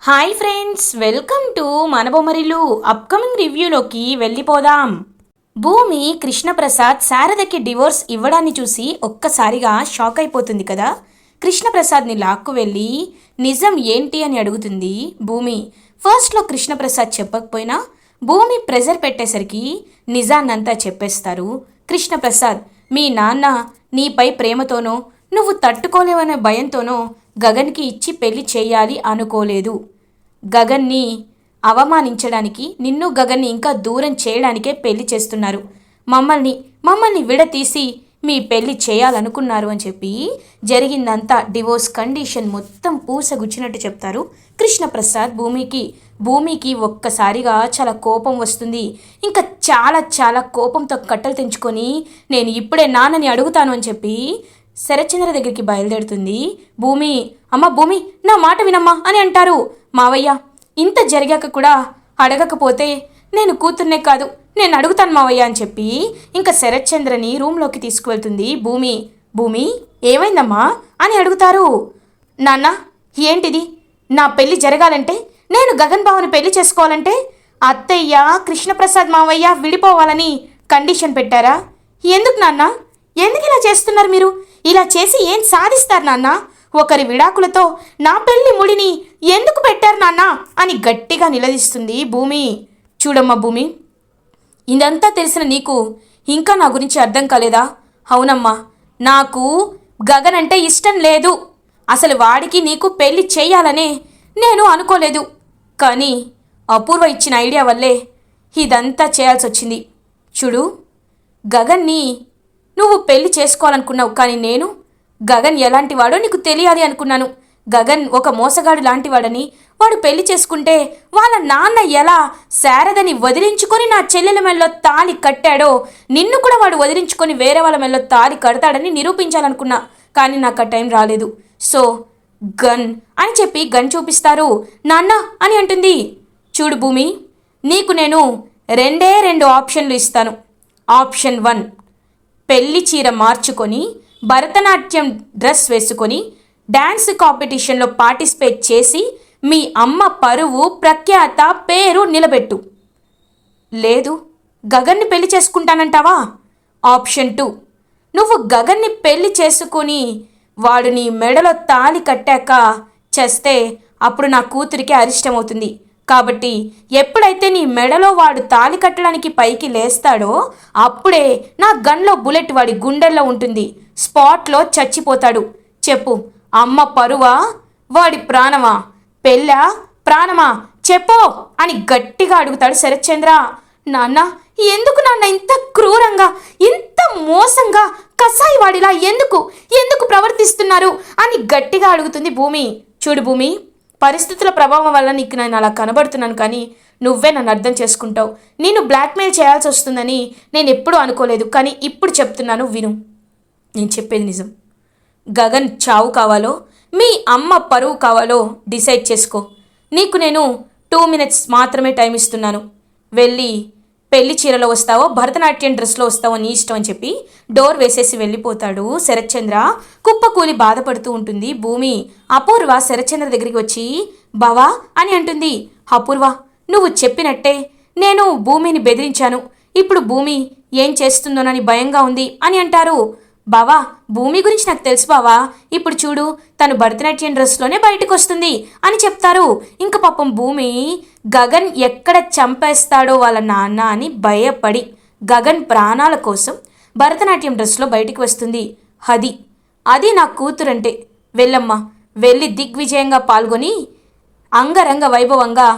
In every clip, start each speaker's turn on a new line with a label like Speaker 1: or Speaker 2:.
Speaker 1: Hi friends, welcome to మన Bommarillu. Upcoming రివ్యూలోకి వెళ్ళిపోదాం. భూమి కృష్ణప్రసాద్ శారదకి డివోర్స్ ఇవ్వడాన్ని చూసి ఒక్కసారిగా షాక్ అయిపోతుంది కదా. కృష్ణప్రసాద్ని లాక్కు వెళ్ళి నిజం ఏంటి అని అడుగుతుంది భూమి. ఫస్ట్లో కృష్ణప్రసాద్ చెప్పకపోయినా భూమి ప్రెజర్ పెట్టేసరికి నిజాన్నంతా చెప్పేస్తారు. కృష్ణప్రసాద్, మీ నాన్న నీపై ప్రేమతోనో నువ్వు తట్టుకోలేవనే భయంతోనో గగన్కి ఇచ్చి పెళ్లి చేయాలి అనుకోలేదు. గగన్ని అవమానించడానికి, నిన్ను గగన్ని ఇంకా దూరం చేయడానికే పెళ్లి చేస్తున్నారు. మమ్మల్ని విడతీసి మీ పెళ్లి చేయాలనుకున్నారు అని చెప్పి జరిగిందంతా డివోర్స్ కండిషన్ మొత్తం పూసగుచ్చినట్టు చెప్తారు కృష్ణప్రసాద్ భూమికి ఒక్కసారిగా చాలా కోపం వస్తుంది. ఇంకా చాలా కోపంతో కట్టలు తెంచుకొని నేను ఇప్పుడే నాన్నని అడుగుతాను అని చెప్పి శరత్చంద్ర దగ్గరికి బయలుదేరుతుంది భూమి. అమ్మ భూమి, నా మాట వినమ్మా అని అంటారు మావయ్య. ఇంత జరిగాక కూడా అడగకపోతే నేను కూతుర్నే కాదు, నేను అడుగుతాను మావయ్య అని చెప్పి ఇంకా శరత్చంద్రని రూమ్లోకి తీసుకువెళ్తుంది భూమి. ఏమైందమ్మా అని అడుగుతారు. నాన్న, ఏంటిది? నా పెళ్లి జరగాలంటే, నేను గగన్ బావని పెళ్లి చేసుకోవాలంటే అత్తయ్య కృష్ణప్రసాద్ మావయ్య విడిపోవాలని కండిషన్ పెట్టారా? ఎందుకు నాన్న? ఎందుకు ఇలా చేస్తున్నారు మీరు? ఇలా చేసి ఏం సాధిస్తారు నాన్న? ఒకరి విడాకులతో నా పెళ్లి ముడిని ఎందుకు పెట్టారు నాన్న అని గట్టిగా నిలదీస్తుంది భూమి. చూడమ్మా భూమి, ఇదంతా తెలిసిన నీకు ఇంకా నా గురించి అర్థం కాలేదా? అవునమ్మా, నాకు గగన్ అంటే ఇష్టం లేదు. అసలు వాడికి నీకు పెళ్లి చేయాలనే నేను అనుకోలేదు. కానీ అపూర్వ ఇచ్చిన ఐడియా వల్లే ఇదంతా చేయాల్సి వచ్చింది. చూడు, గగన్ని నువ్వు పెళ్లి చేసుకోవాలనుకున్నావు, కానీ నేను గగన్ ఎలాంటి వాడో నీకు తెలియాలి అనుకున్నాను. గగన్ ఒక మోసగాడు లాంటివాడని, వాడు పెళ్లి చేసుకుంటే వాళ్ళ నాన్న ఎలా శారదని వదిలించుకొని నా చెల్లెల మెల్లో తాళి కట్టాడో నిన్ను కూడా వాడు వదిలించుకొని వేరే వాళ్ళ మెల్లో తాళి కడతాడని నిరూపించాలనుకున్నా. కానీ నాకు ఆ టైం రాలేదు. సో గన్ అని చెప్పి గన్ చూపిస్తారు. నాన్న అని అంటుంది. చూడు భూమి, నీకు నేను రెండు ఆప్షన్లు ఇస్తాను. ఆప్షన్ 1, పెళ్లి చీర మార్చుకొని భరతనాట్యం డ్రెస్ వేసుకొని డ్యాన్స్ కాంపిటీషన్లో పార్టిసిపేట్ చేసి మీ అమ్మ పరువు, ప్రఖ్యాత, పేరు నిలబెట్టు. లేదు, గగన్ని పెళ్లి చేసుకుంటానంటావా? ఆప్షన్ 2, నువ్వు గగన్ని పెళ్లి చేసుకొని వాడు నీ మెడలో తాళి కట్టాక చేస్తే అప్పుడు నా కూతురికి అరిష్టమవుతుంది. కాబట్టి ఎప్పుడైతే నీ మెడలో వాడు తాళి కట్టడానికి పైకి లేస్తాడో అప్పుడే నా గన్లో బుల్లెట్ వాడి గుండెల్లో ఉంటుంది. స్పాట్లో చచ్చిపోతాడు. చెప్పు, అమ్మ పరువా, వాడి ప్రాణమా? పెళ్ళా, ప్రాణమా? చెప్పు అని గట్టిగా అడుగుతాడు శరత్చంద్ర. నాన్న, ఎందుకు నాన్న ఇంత క్రూరంగా, ఇంత మోసంగా, కసాయి వాడిలా ఎందుకు ప్రవర్తిస్తున్నారు అని గట్టిగా అడుగుతుంది భూమి. చూడు భూమి, పరిస్థితుల ప్రభావం వల్ల నీకు నేను అలా కనబడుతున్నాను, కానీ నువ్వే నన్ను అర్థం చేసుకుంటావు. నేను బ్లాక్మెయిల్ చేయాల్సి వస్తుందని నేను ఎప్పుడూ అనుకోలేదు. కానీ ఇప్పుడు చెప్తున్నాను, విను. నేను చెప్పేది నిజం. గగన్ చావు కావాలో మీ అమ్మ పరువు కావాలో డిసైడ్ చేసుకో. నీకు నేను 2 minutes మాత్రమే టైం ఇస్తున్నాను. వెళ్ళి పెళ్లి చీరలో వస్తావో భరతనాట్యం డ్రెస్లో వస్తావో నీ ఇష్టం అని చెప్పి డోర్ వేసేసి వెళ్ళిపోతాడు శరత్చంద్ర. కుప్పకూలి బాధపడుతూ ఉంటుంది భూమి. అపూర్వ శరత్చంద్ర దగ్గరికి వచ్చి బావా అని అంటుంది. అపూర్వ, నువ్వు చెప్పినట్టే నేను భూమిని బెదిరించాను. ఇప్పుడు భూమి ఏం చేస్తుందోనని భయంగా ఉంది అని అంటారు. బావా, భూమి గురించి నాకు తెలుసు బావా. ఇప్పుడు చూడు, తను భరతనాట్యం డ్రెస్లోనే బయటకు వస్తుంది అని చెప్తారు. ఇంక పాపం భూమి గగన్ ఎక్కడ చంపేస్తాడో వాళ్ళ నాన్న అని భయపడి గగన్ ప్రాణాల కోసం భరతనాట్యం డ్రెస్లో బయటికి వస్తుంది. అది నా కూతురంటే. వెళ్ళమ్మా, వెళ్ళి దిగ్విజయంగా పాల్గొని అంగరంగ వైభవంగా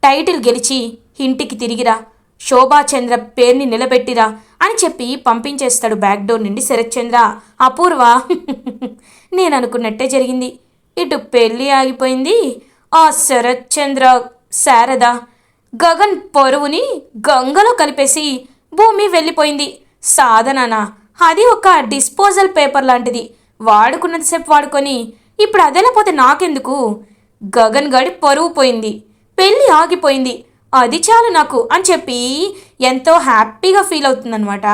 Speaker 1: టైటిల్ గెలిచి ఇంటికి తిరిగిరా, శోభాచంద్ర పేరుని నిలబెట్టిరా అని చెప్పి పంపించేస్తాడు బ్యాక్ డోర్ నుండి శరత్చంద్ర. అపూర్వ, నేను అనుకున్నట్టే జరిగింది. ఇటు పెళ్ళి ఆగిపోయింది. ఆ శరత్చంద్ర, శారద గగన్ పరువుని గంగలో కలిపేసి భూమి వెళ్ళిపోయింది. సాధననా, అది ఒక డిస్పోజల్ పేపర్ లాంటిది. వాడుకున్నంతసేపు వాడుకొని ఇప్పుడు అదేలేకపోతే నాకెందుకు? గగన్ గడి పరువు పోయింది, పెళ్ళి ఆగిపోయింది, అది చాలు నాకు అని చెప్పి ఎంతో హ్యాపీగా ఫీల్ అవుతుందన్నమాట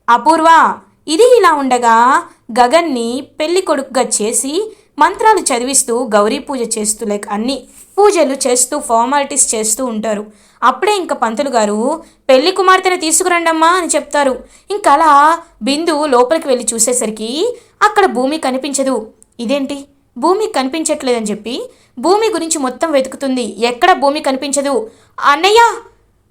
Speaker 1: అపూర్వ. ఇది ఇలా ఉండగా గగన్ని పెళ్లి కొడుకుగా చేసి మంత్రాలు చదివిస్తూ గౌరీ పూజ చేస్తూ లైక్ అన్ని పూజలు చేస్తూ ఫార్మాలిటీస్ చేస్తూ ఉంటారు. అప్పుడే ఇంకా పంతులు గారు పెళ్లి కుమార్తెను తీసుకురండమ్మా అని చెప్తారు. ఇంకా అలా బిందు లోపలికి వెళ్ళి చూసేసరికి అక్కడ భూమి కనిపించదు. ఇదేంటి భూమి కనిపించట్లేదని చెప్పి భూమి గురించి మొత్తం వెతుకుతుంది. ఎక్కడ భూమి కనిపించదు. అన్నయ్య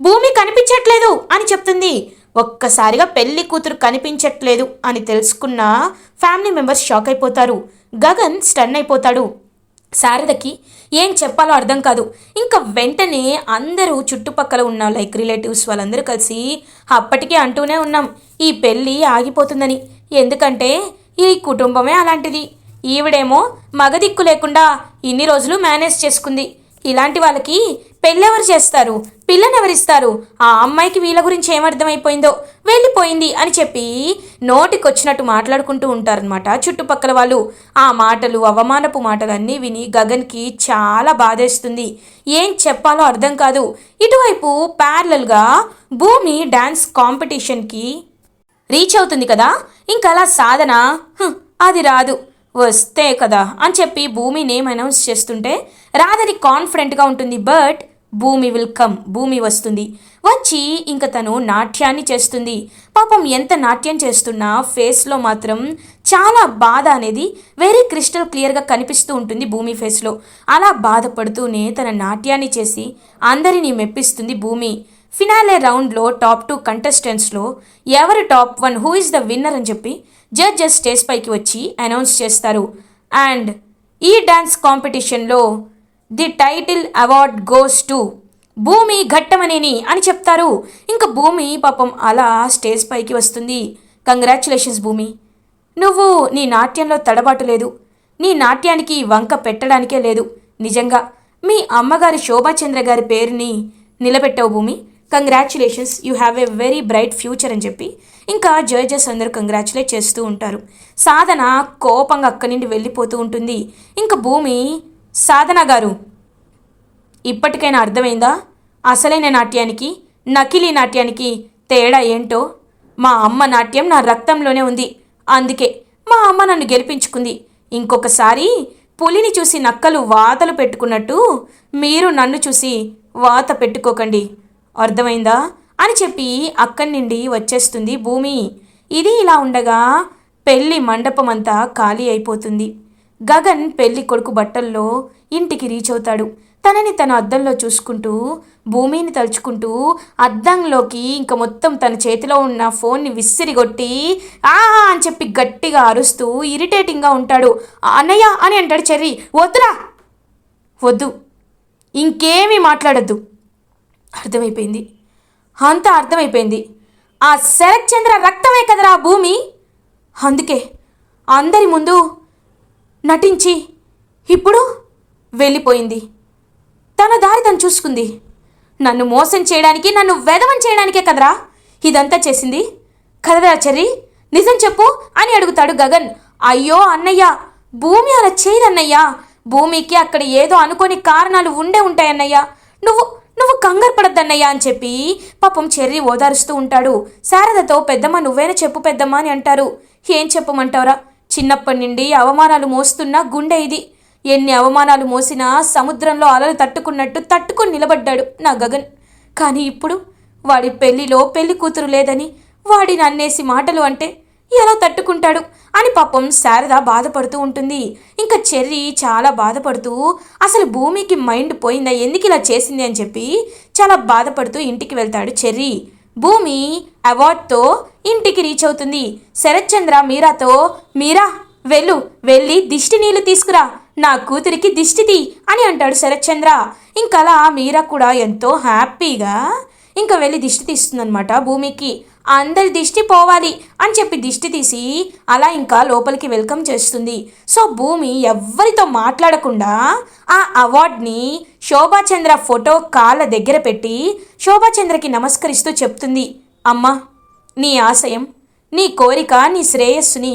Speaker 1: భూమి కనిపించట్లేదు అని చెప్తుంది. ఒక్కసారిగా పెళ్లి కూతురు కనిపించట్లేదు అని తెలుసుకున్న ఫ్యామిలీ మెంబర్స్ షాక్ అయిపోతారు. గగన్ స్టన్ అయిపోతాడు. శారదకి ఏం చెప్పాలో అర్థం కాదు. ఇంకా వెంటనే అందరూ చుట్టుపక్కల ఉన్న లైక్ రిలేటివ్స్ వాళ్ళందరూ కలిసి అప్పటికే అంటూనే ఉన్నాం ఈ పెళ్ళి ఆగిపోతుందని. ఎందుకంటే ఈ కుటుంబమే అలాంటిది. ఈవిడేమో మగదిక్కు లేకుండా ఇన్ని రోజులు మేనేజ్ చేసుకుంది. ఇలాంటి వాళ్ళకి పెళ్ళెవరు చేస్తారు, పిల్లనెవరిస్తారు, ఆ అమ్మాయికి వీళ్ళ గురించి ఏమర్థమైపోయిందో వెళ్ళిపోయింది అని చెప్పి నోటికొచ్చినట్టు మాట్లాడుకుంటూ ఉంటారనమాట చుట్టుపక్కల వాళ్ళు. ఆ మాటలు అవమానపు మాటలన్నీ విని గగన్కి చాలా బాధేస్తుంది. ఏం చెప్పాలో అర్థం కాదు. ఇటువైపు ప్యారలల్గా భూమి డ్యాన్స్ కాంపిటీషన్కి రీచ్ అవుతుంది కదా. ఇంకా అలా సాధన అది రాదు వస్తే కదా అని చెప్పి భూమి నేమ్ అనౌన్స్ చేస్తుంటే రాధని కాన్ఫిడెంట్గా ఉంటుంది. బట్ భూమి విల్ కమ్, భూమి వస్తుంది. వచ్చి ఇంక తను నాట్యాన్ని చేస్తుంది. పాపం ఎంత నాట్యం చేస్తున్నా ఫేస్లో మాత్రం చాలా బాధ అనేది వెరీ క్రిస్టల్ క్లియర్గా కనిపిస్తూ ఉంటుంది భూమి ఫేస్లో. అలా బాధపడుతూనే తన నాట్యాన్ని చేసి అందరినీ మెప్పిస్తుంది భూమి. ఫినాలే రౌండ్లో టాప్ 2 కంటెస్టెంట్స్లో ఎవరు top 1 who is the winner అని చెప్పి జడ్జెస్ స్టేజ్ పైకి వచ్చి అనౌన్స్ చేస్తారు. అండ్ ఈ డ్యాన్స్ కాంపిటీషన్లో the title award goes to భూమి ఘట్టమనేని అని చెప్తారు. ఇంకా భూమి పాపం అలా స్టేజ్ పైకి వస్తుంది. కంగ్రాచులేషన్స్ భూమి, నువ్వు నీ నాట్యంలో తడబాటు లేదు, నీ నాట్యానికి వంక పెట్టడానికే లేదు. నిజంగా మీ అమ్మగారి శోభాచంద్ర గారి పేరుని నిలబెట్టావు భూమి. Congratulations, you have a very bright future అని చెప్పి ఇంకా జడ్జెస్ అందరూ కంగ్రాచులేట్ చేస్తూ ఉంటారు. సాధన కోపంగా అక్కడి నుండి వెళ్ళిపోతూ ఉంటుంది. ఇంకా భూమి, సాధన గారు ఇప్పటికైనా అర్థమైందా అసలైన నాట్యానికి నకిలీ నాట్యానికి తేడా ఏంటో? మా అమ్మ నాట్యం నా రక్తంలోనే ఉంది, అందుకే మా అమ్మ నన్ను గెలిపించుకుంది. ఇంకొకసారి పులిని చూసి నక్కలు వాతలు పెట్టుకున్నట్టు మీరు నన్ను చూసి వాత పెట్టుకోకండి, అర్థమైందా అని చెప్పి అక్కడి నుండి వచ్చేస్తుంది భూమి. ఇది ఇలా ఉండగా పెళ్లి మండపం అంతా ఖాళీ అయిపోతుంది. గగన్ పెళ్లి కొడుకు బట్టల్లో ఇంటికి రీచ్ అవుతాడు. తనని తన అద్దంలో చూసుకుంటూ భూమిని తలుచుకుంటూ అద్దంలోకి ఇంకా మొత్తం తన చేతిలో ఉన్న ఫోన్ని విసిరిగొట్టి అని చెప్పి గట్టిగా అరుస్తూ ఇరిటేటింగ్గా ఉంటాడు. అన్నయ్య అని అంటాడు చెర్రీ. వద్దురా, వద్దు, ఇంకేమీ మాట్లాడద్దు. అర్థమైపోయింది, అంతా అర్థమైపోయింది. ఆ శరత్ చంద్ర రక్తమే కదరా భూమి, అందుకే అందరి ముందు నటించి ఇప్పుడు వెళ్ళిపోయింది. తన దారి తను చూసుకుంది. నన్ను మోసం చేయడానికి, నన్ను వెధవం చేయడానికే కదరా ఇదంతా చేసింది కదరా చెర్రీ, నిజం చెప్పు అని అడుగుతాడు గగన్. అయ్యో అన్నయ్య, భూమి అలా చేయదన్నయ్య, భూమికి అక్కడ ఏదో అనుకోని కారణాలు ఉండే ఉంటాయన్నయ్య, నువ్వు కంగారు పడద్దన్నయ్య అని చెప్పి పాపం చెర్రీ ఓదారుస్తూ ఉంటాడు. శారదతో పెద్దమ్మ నువ్వేనా చెప్పు పెద్దమ్మ అని అంటారు. ఏం చెప్పమంటావురా, చిన్నప్పటి నుండి అవమానాలు మోస్తున్న గుండె ఇది. ఎన్ని అవమానాలు మోసినా సముద్రంలో అలలు తట్టుకున్నట్టు తట్టుకొని నిలబడ్డాడు నా గగన్. కానీ ఇప్పుడు వాడి పెళ్లిలో పెళ్లి కూతురు లేదని వాడిని అన్నేసి మాటలు అంటే ఎలా తట్టుకుంటాడు అని పాపం శారద బాధపడుతూ ఉంటుంది. ఇంకా చెర్రీ చాలా బాధపడుతూ అసలు భూమికి మైండ్ పోయిందా, ఎందుకు ఇలా చేసింది అని చెప్పి చాలా బాధపడుతూ ఇంటికి వెళ్తాడు చెర్రీ. భూమి అవార్డ్తో ఇంటికి రీచ్ అవుతుంది. శరత్ చంద్ర మీరాతో, మీరా వెళ్ళి దిష్టి నీళ్ళు తీసుకురా, నా కూతురికి దిష్టి తీ అని అంటాడు శరత్ చంద్ర. ఇంకలా మీరా కూడా ఎంతో హ్యాపీగా ఇంకా వెళ్ళి దిష్టి తీస్తుందనమాట భూమికి. అందరి దిష్టి పోవాలి అని చెప్పి దిష్టి తీసి అలా ఇంకా లోపలికి వెల్కమ్ చేస్తుంది. సో భూమి ఎవ్వరితో మాట్లాడకుండా ఆ అవార్డ్ని శోభాచంద్ర ఫోటో కాళ్ళ దగ్గర పెట్టి శోభాచంద్రకి నమస్కరిస్తూ చెప్తుంది, అమ్మా నీ ఆశయం, నీ కోరిక, నీ శ్రేయస్సుని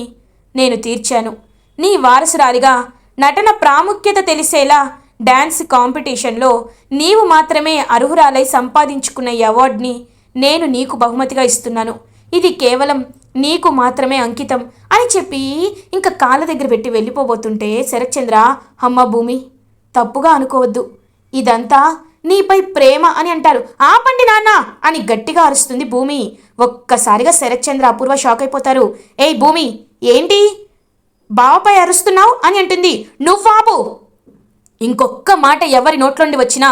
Speaker 1: నేను తీర్చాను. నీ వారసురాలిగా నటన ప్రాముఖ్యత తెలిసేలా డ్యాన్స్ కాంపిటీషన్లో నీవు మాత్రమే అర్హురాలై సంపాదించుకున్న ఈ అవార్డ్ని నేను నీకు బహుమతిగా ఇస్తున్నాను. ఇది కేవలం నీకు మాత్రమే అంకితం అని చెప్పి ఇంకా కాళ్ళ దగ్గర పెట్టి వెళ్ళిపోబోతుంటే శరత్చంద్ర, అమ్మ భూమి, తప్పుగా అనుకోవద్దు, ఇదంతా నీపై ప్రేమ అని అంటారు. ఆపండి నాన్న అని గట్టిగా అరుస్తుంది భూమి. ఒక్కసారిగా శరత్చంద్ర, అపూర్వ షాక్ అయిపోతారు. ఏయ్ భూమి, ఏంటి బావపై అరుస్తున్నావు అని అంటుంది. నువ్వాపు, ఇంకొక్క మాట ఎవరి నోట్లోండి వచ్చినా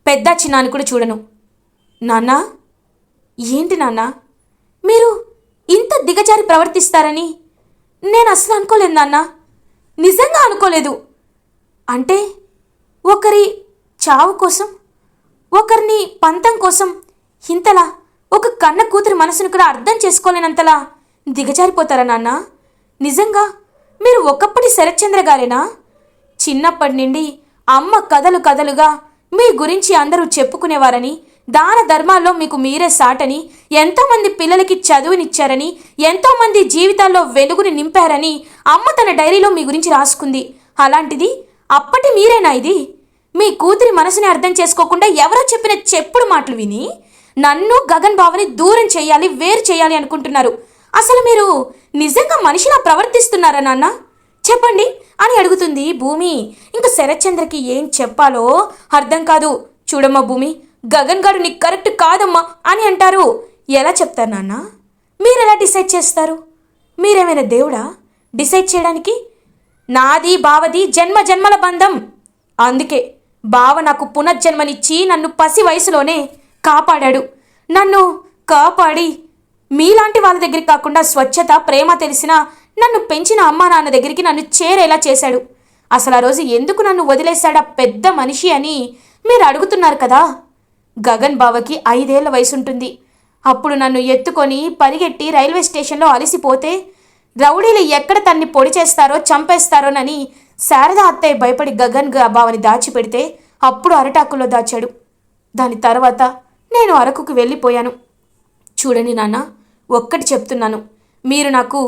Speaker 1: పెద్ద చిన్న అని కూడా చూడను. నాన్న, ఏంటి నాన్న మీరు ఇంత దిగజారి ప్రవర్తిస్తారని నేను అసలు అనుకోలేదు నాన్న, నిజంగా అనుకోలేదు. అంటే ఒకరి చావు కోసం, ఒకరిని పంతం కోసం ఇంతలా ఒక కన్న కూతురి మనసును కూడా అర్థం చేసుకోలేనంతలా దిగజారిపోతారా నాన్న? నిజంగా మీరు ఒకప్పటి శరత్చంద్ర గారేనా? చిన్నప్పటి నుండి అమ్మ కథలు కథలుగా మీ గురించి అందరూ చెప్పుకునేవారని, దాన ధర్మాల్లో మీకు మీరే సాటని, ఎంతోమంది పిల్లలకి చదువునిచ్చారని, ఎంతోమంది జీవితాల్లో వెలుగుని నింపారని అమ్మ తన డైరీలో మీ గురించి రాసుకుంది. అలాంటిది అప్పటి మీరేనా ఇది? మీ కూతురి మనసుని అర్థం చేసుకోకుండా ఎవరో చెప్పిన చెప్పుడు మాటలు విని నన్ను, గగన్ బావని దూరం చేయాలి, వేరు చేయాలి అనుకుంటున్నారు. అసలు మీరు నిజంగా మనిషిలా ప్రవర్తిస్తున్నారా నాన్న? చెప్పండి అని అడుగుతుంది భూమి. ఇంకా శరత్చంద్రకి ఏం చెప్పాలో అర్థం కాదు. చూడమ్మా భూమి, గగన్ గారు నీకు కరెక్ట్ కాదమ్మా అని అంటారు. ఎలా చెప్తారు నాన్న? మీరెలా డిసైడ్ చేస్తారు? మీరేమైనా దేవుడా డిసైడ్ చేయడానికి? నాది బావది జన్మ జన్మల బంధం. అందుకే బావ నాకు పునర్జన్మనిచ్చి నన్ను పసి వయసులోనే కాపాడాడు. నన్ను కాపాడి మీలాంటి వాళ్ళ దగ్గరికి కాకుండా స్వచ్ఛత, ప్రేమ తెలిసిన నన్ను పెంచిన అమ్మా నాన్న దగ్గరికి నన్ను చేరేలా చేశాడు. అసలు ఆ రోజు ఎందుకు నన్ను వదిలేశాడా పెద్ద మనిషి అని మీరు అడుగుతున్నారు కదా. గగన్ బావకి 5 ఏళ్ల వయసు ఉంటుంది. అప్పుడు నన్ను ఎత్తుకొని పరిగెట్టి రైల్వే స్టేషన్లో అలసిపోతే రౌడీలు ఎక్కడ తన్ని పొడి చేస్తారో చంపేస్తారోనని శారద అత్తయ్య భయపడి గగన్ బావని దాచిపెడితే అప్పుడు అరటాకుల్లో దాచాడు. దాని తర్వాత నేను అరకుకు వెళ్ళిపోయాను. చూడండి నాన్న, ఒక్కటి చెప్తున్నాను, మీరు నాకు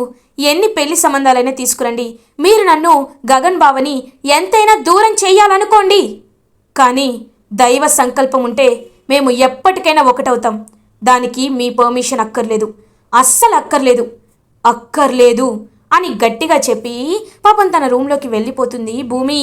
Speaker 1: ఎన్ని పెళ్లి సంబంధాలైనా తీసుకురండి, మీరు నన్ను, గగన్ బావని ఎంతైనా దూరం చెయ్యాలనుకోండి, కానీ దైవ సంకల్పం ఉంటే మేము ఎప్పటికైనా ఒకటవుతాం. దానికి మీ పర్మిషన్ అక్కర్లేదు, అస్సలు అక్కర్లేదు, అక్కర్లేదు అని గట్టిగా చెప్పి పాపం తన రూమ్లోకి వెళ్ళిపోతుంది భూమి.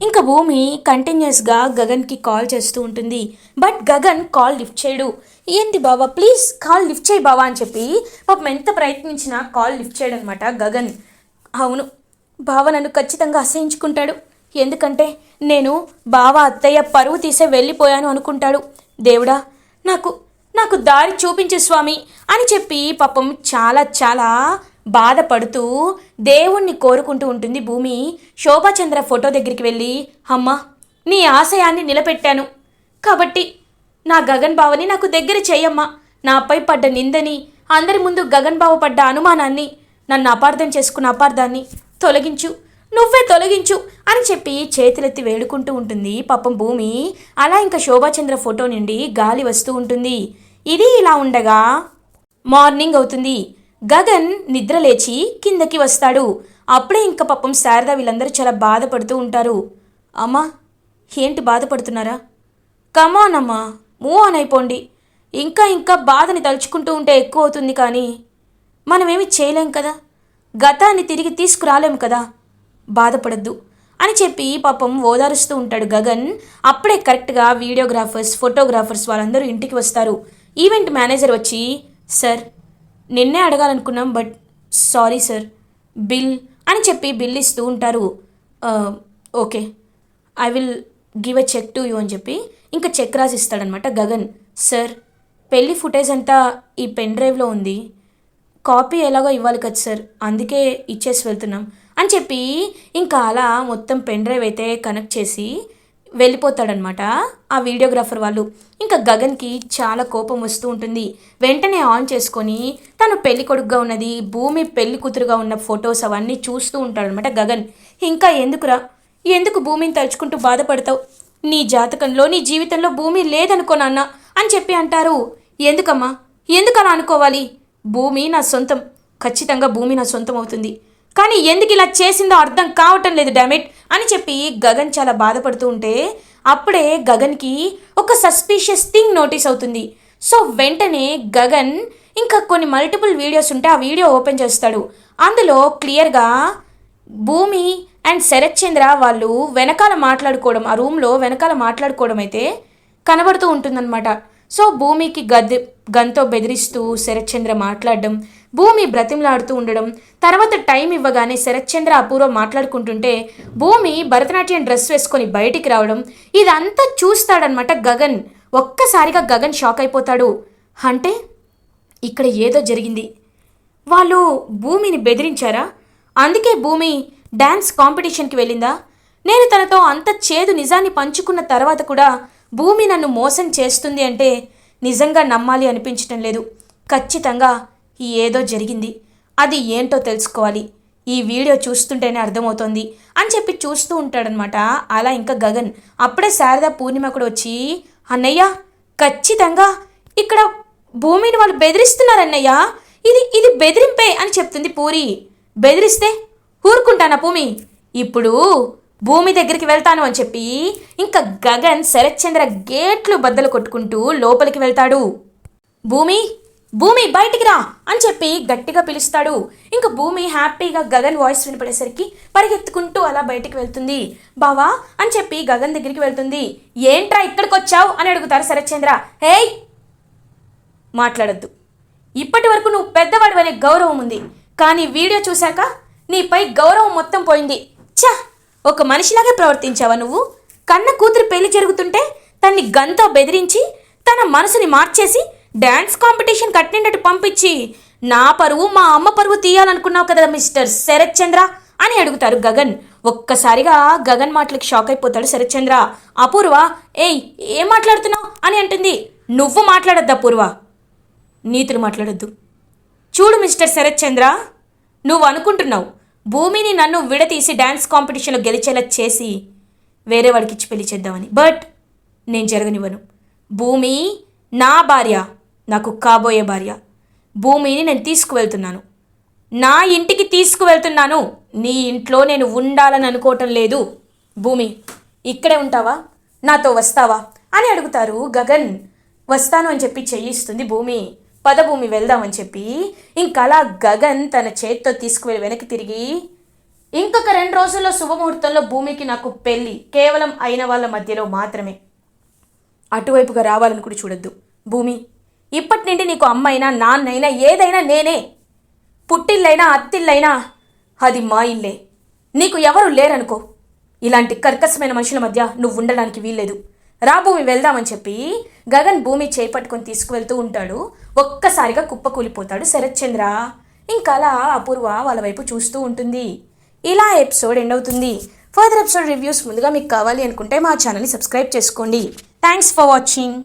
Speaker 1: ఇంకా భూమి కంటిన్యూస్గా గగన్కి కాల్ చేస్తూ ఉంటుంది. బట్ గగన్ కాల్ లిఫ్ట్ చేయడు. ఏంటి బావా, ప్లీజ్ కాల్ లిఫ్ట్ చేయి బావా అని చెప్పి పాపం ఎంత ప్రయత్నించినా కాల్ లిఫ్ట్ చేయడం అనమాట గగన్. అవును, బావ నన్ను ఖచ్చితంగా అసహించుకుంటాడు, ఎందుకంటే నేను బావ అత్తయ్య పరువు తీసే వెళ్ళిపోయాను అనుకుంటాడు. దేవుడా, నాకు నాకు దారి చూపించు స్వామి అని చెప్పి పాపం చాలా చాలా బాధపడుతూ దేవుణ్ణి కోరుకుంటూ ఉంటుంది భూమి. శోభాచంద్ర ఫోటో దగ్గరికి వెళ్ళి, అమ్మా, నీ ఆశయాన్ని నిలబెట్టాను కాబట్టి నా గగన్ బావని నాకు దగ్గర చెయ్యమ్మా. నాపై పడ్డ నిందని, అందరి ముందు గగన్ బావ పడ్డ అనుమానాన్ని, నన్ను అపార్థం చేసుకున్న అపార్థాన్ని తొలగించు, నువ్వే తొలగించు అని చెప్పి చేతులెత్తి వేడుకుంటూ ఉంటుంది పాపం భూమి. అలా ఇంకా శోభాచంద్ర ఫోటో నుండి గాలి వస్తూ ఉంటుంది. ఇది ఇలా ఉండగా మార్నింగ్ అవుతుంది. గగన్ నిద్రలేచి కిందకి వస్తాడు. అప్పుడే ఇంకా పాపం శారద వీళ్ళందరూ చాలా బాధపడుతూ ఉంటారు. అమ్మా, ఏంటి బాధపడుతున్నారా? కమాన్ అమ్మా, మూవ్ ఆన్ అయిపోండి. ఇంకా ఇంకా బాధని తలుచుకుంటూ ఉంటే ఎక్కువ అవుతుంది, కానీ మనమేమి చేయలేం కదా, గతాన్ని తిరిగి తీసుకురాలేం కదా, బాధపడద్దు అని చెప్పి పాపం ఓదారుస్తూ ఉంటాడు గగన్. అప్పుడే కరెక్ట్గా వీడియోగ్రాఫర్స్, ఫోటోగ్రాఫర్స్ వాళ్ళందరూ ఇంటికి వస్తారు. ఈవెంట్ మేనేజర్ వచ్చి, సార్ నిన్నే అడగాలనుకున్నాం, బట్ సారీ సార్, బిల్ అని చెప్పి బిల్ ఇస్తూ ఉంటారు. Okay, I will give a cheque to you అని చెప్పి ఇంకా చెక్ రాసి ఇస్తాడనమాట గగన్. సార్, పెళ్ళి ఫుటేజ్ అంతా ఈ పెన్ డ్రైవ్లో ఉంది, కాపీ ఎలాగో ఇవ్వాలి కదా సార్, అందుకే ఇచ్చేసి వెళ్తున్నాం అని చెప్పి ఇంకా అలా మొత్తం పెన్ డ్రైవ్ అయితే కనెక్ట్ చేసి వెళ్ళిపోతాడనమాట ఆ వీడియోగ్రాఫర్ వాళ్ళు. ఇంకా గగన్కి చాలా కోపం వస్తూ ఉంటుంది. వెంటనే ఆన్ చేసుకొని తను పెళ్లి కొడుకుగా ఉన్నది, భూమి పెళ్లి కూతురుగా ఉన్న ఫొటోస్ అవన్నీ చూస్తూ ఉంటాడనమాట గగన్. ఇంకా ఎందుకు భూమిని తలుచుకుంటూ బాధపడతావు? నీ జాతకంలో, నీ జీవితంలో భూమి లేదనుకో నాన్న అని చెప్పి అంటారు. ఎందుకమ్మా, ఎందుకలా అనుకోవాలి? భూమి నా సొంతం, ఖచ్చితంగా భూమి నా సొంతం అవుతుంది, కానీ ఎందుకు ఇలా చేసిందో అర్థం కావటం లేదు డామిట్ అని చెప్పి గగన్ చాలా బాధపడుతూ ఉంటే అప్పుడే గగన్కి ఒక సస్పీషియస్ థింగ్ నోటీస్ అవుతుంది. సో వెంటనే గగన్ ఇంకా కొన్ని మల్టిపుల్ వీడియోస్ ఉంటే ఆ వీడియో ఓపెన్ చేస్తాడు. అందులో క్లియర్గా భూమి అండ్ శరత్ చంద్ర వాళ్ళు వెనకాల మాట్లాడుకోవడం, ఆ రూమ్లో వెనకాల మాట్లాడుకోవడం అయితే కనబడుతూ ఉంటుందన్నమాట. సో భూమికి గన్తో బెదిరిస్తూ శరత్ చంద్ర మాట్లాడడం, భూమి బ్రతిమలాడుతూ ఉండడం, తర్వాత టైం ఇవ్వగానే శరత్ చంద్ర అపూర్వ మాట్లాడుకుంటుంటే భూమి భరతనాట్యం డ్రెస్ వేసుకొని బయటికి రావడం, ఇదంతా చూస్తాడనమాట గగన్. ఒక్కసారిగా గగన్ షాక్ అయిపోతాడు. అంటే ఇక్కడ ఏదో జరిగింది, వాళ్ళు భూమిని బెదిరించారా? అందుకే భూమి డ్యాన్స్ కాంపిటీషన్కి వెళ్ళిందా? నేను తనతో అంత చేదు నిజాన్ని పంచుకున్న తర్వాత కూడా భూమి నన్ను మోసం చేస్తుంది అంటే నిజంగా నమ్మాలి అనిపించటం లేదు. ఖచ్చితంగా ఏదో జరిగింది, అది ఏంటో తెలుసుకోవాలి, ఈ వీడియో చూస్తుంటేనే అర్థమవుతోంది అని చెప్పి చూస్తూ ఉంటాడనమాట. అలా ఇంకా గగన్ అప్పుడే శారదా పూర్ణిమ కూడా వచ్చి, అన్నయ్య ఖచ్చితంగా ఇక్కడ భూమిని వాళ్ళు బెదిరిస్తున్నారన్నయ్య, ఇది బెదిరింపే అని చెప్తుంది పూరి. బెదిరిస్తే ఊరుకుంటానా భూమి? ఇప్పుడు భూమి దగ్గరికి వెళ్తాను అని చెప్పి ఇంకా గగన్ శరత్ చంద్ర గేట్లు బద్దలు కొట్టుకుంటూ లోపలికి వెళ్తాడు. భూమి భూమి బయటికి రా అని చెప్పి గట్టిగా పిలుస్తాడు. ఇంకా భూమి హ్యాపీగా గగన్ వాయిస్ వినపడేసరికి పరిగెత్తుకుంటూ అలా బయటికి వెళ్తుంది. బావా అని చెప్పి గగన్ దగ్గరికి వెళ్తుంది. ఏంట్రా ఇక్కడికి వచ్చావు అని అడుగుతారు శరత్ చంద్ర. హేయ్ మాట్లాడద్దు, ఇప్పటి వరకు నువ్వు పెద్దవాడు అనే గౌరవం ఉంది, కానీ వీడియో చూశాక నీపై గౌరవం మొత్తం పోయింది. ఛా, ఒక మనిషిలాగే ప్రవర్తించావా నువ్వు? కన్న కూతురు పెళ్లి జరుగుతుంటే తన్ని గన్తో బెదిరించి తన మనసుని మార్చేసి డ్యాన్స్ కాంపిటీషన్ కట్టినట్టు పంపించి నా పరువు మా అమ్మ పరువు తీయాలనుకున్నావు కదా మిస్టర్ శరత్ చంద్ర అని అడుగుతారు గగన్. ఒక్కసారిగా గగన్ మాటలకి షాక్ అయిపోతాడు శరత్ చంద్ర. అపూర్వ ఏయ్ ఏం మాట్లాడుతున్నావు అని అంటుంది. నువ్వు మాట్లాడొద్దు అపూర్వ, నీతులు మాట్లాడొద్దు. చూడు మిస్టర్ శరత్ చంద్ర, నువ్వు అనుకుంటున్నావు భూమిని నన్ను విడతీసి డ్యాన్స్ కాంపిటీషన్లో గెలిచేలా చేసి వేరే వాడికి ఇచ్చి పెళ్లి చేద్దామని, బట్ నేను జరగనివ్వను. భూమి నా భార్య, నాకు కాబోయే భార్య. భూమిని నేను తీసుకువెళ్తున్నాను, నా ఇంటికి తీసుకువెళ్తున్నాను. నీ ఇంట్లో నేను ఉండాలని అనుకోవటం లేదు. భూమి ఇక్కడే ఉంటావా, నాతో వస్తావా అని అడుగుతారు గగన్. వస్తాను అని చెప్పి చెయ్యిస్తుంది భూమి. పదభూమి వెళ్దామని చెప్పి ఇంకలా గగన్ తన చేత్తో తీసుకువెళ్ళి వెనక్కి తిరిగి, ఇంకొక 2 రోజుల్లో శుభముహూర్తంలో భూమికి నాకు పెళ్ళి, కేవలం అయిన వాళ్ళ మధ్యలో మాత్రమే, అటువైపుగా రావాలని కూడా చూడొద్దు. భూమి ఇప్పటి నుండి నీకు అమ్మైనా నాన్నైనా ఏదైనా నేనే. పుట్టిల్లైనా అత్తిల్లైనా అది మా ఇల్లే. నీకు ఎవరు లేరనుకో, ఇలాంటి కర్కశమైన మనుషుల మధ్య నువ్వు ఉండడానికి వీల్లేదు. రా భూమి వెళ్దామని చెప్పి గగన్ భూమి చేపట్టుకొని తీసుకువెళ్తూ ఉంటాడు. ఒక్కసారిగా కుప్పకూలిపోతాడు శరత్ చంద్ర. ఇంకలా అపూర్వ వాళ్ళ వైపు చూస్తూ ఉంటుంది. ఇలా ఎపిసోడ్ ఎండ్ అవుతుంది. ఫర్దర్ ఎపిసోడ్ రివ్యూస్ ముందుగా మీకు కావాలి అనుకుంటే మా ఛానల్ని సబ్స్క్రైబ్ చేసుకోండి. Thanks for watching.